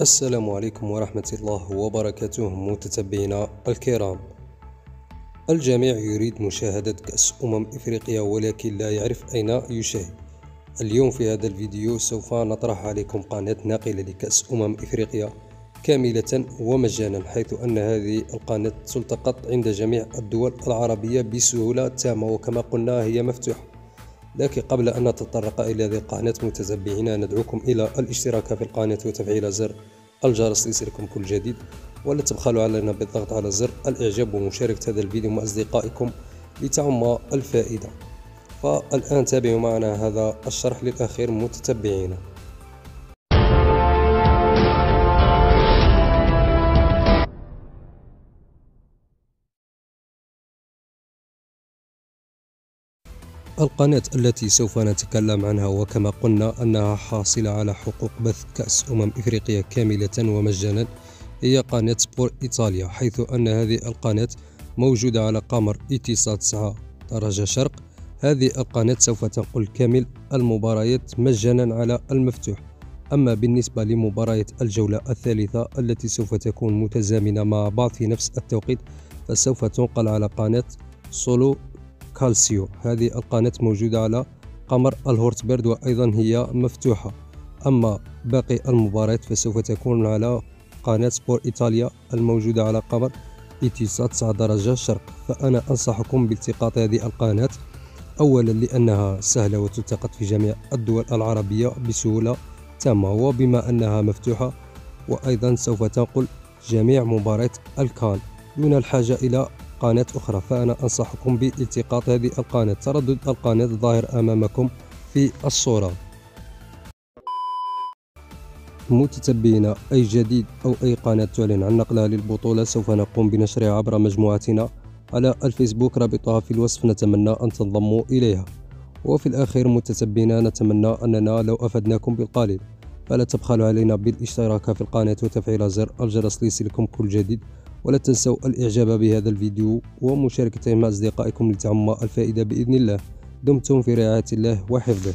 السلام عليكم ورحمة الله وبركاته متتبعينا الكرام. الجميع يريد مشاهدة كأس إفريقيا ولكن لا يعرف أين يشاهد. اليوم في هذا الفيديو سوف نطرح عليكم قناة ناقلة لكأس إفريقيا كاملة ومجانا، حيث أن هذه القناة تلتقط عند جميع الدول العربية بسهولة تامة، وكما قلنا هي مفتوحة. لكن قبل أن نتطرق إلى هذه القناة متتبعينا، ندعوكم إلى الاشتراك في القناة وتفعيل زر الجرس ليصلكم كل جديد، ولا تبخلوا علينا بالضغط على زر الإعجاب ومشاركة هذا الفيديو مع أصدقائكم لتعم الفائدة. فالآن تابعوا معنا هذا الشرح للأخير متتبعينا. القناة التي سوف نتكلم عنها، وكما قلنا أنها حاصلة على حقوق بث كأس إفريقيا كاملة ومجانا، هي قناة سبور إيطاليا، حيث أن هذه القناة موجودة على قمر إيتيسات 9 درجة شرق. هذه القناة سوف تنقل كامل المباريات مجانا على المفتوح. أما بالنسبة لمباريات الجولة الثالثة التي سوف تكون متزامنة مع بعض في نفس التوقيت، فسوف تنقل على قناة سولو كالسيو. هذه القناة موجودة على قمر الهورتبرد وأيضا هي مفتوحة. أما باقي المباريات فسوف تكون على قناة سبور إيطاليا الموجودة على قمر إيتيسات 9 درجة شرق. فأنا أنصحكم بالتقاط هذه القناة، أولا لأنها سهلة وتلتقط في جميع الدول العربية بسهولة تامة، وبما أنها مفتوحة وأيضا سوف تنقل جميع مباريات الكان دون الحاجة إلى قناة أخرى. فأنا أنصحكم بالتقاط هذه القناة. تردد القناة ظاهر أمامكم في الصورة. متتبعينا، أي جديد أو أي قناة تعلن عن نقلها للبطولة سوف نقوم بنشرها عبر مجموعتنا على الفيسبوك، رابطها في الوصف. نتمنى أن تنضموا إليها. وفي الأخير متتبعينا، نتمنى أننا لو أفدناكم بالقليل فلا تبخلوا علينا بالاشتراك في القناة وتفعيل زر الجرس ليصلكم كل جديد، ولا تنسوا الإعجاب بهذا الفيديو ومشاركته مع أصدقائكم لتعم الفائدة بإذن الله. دمتم في رعاية الله وحفظه.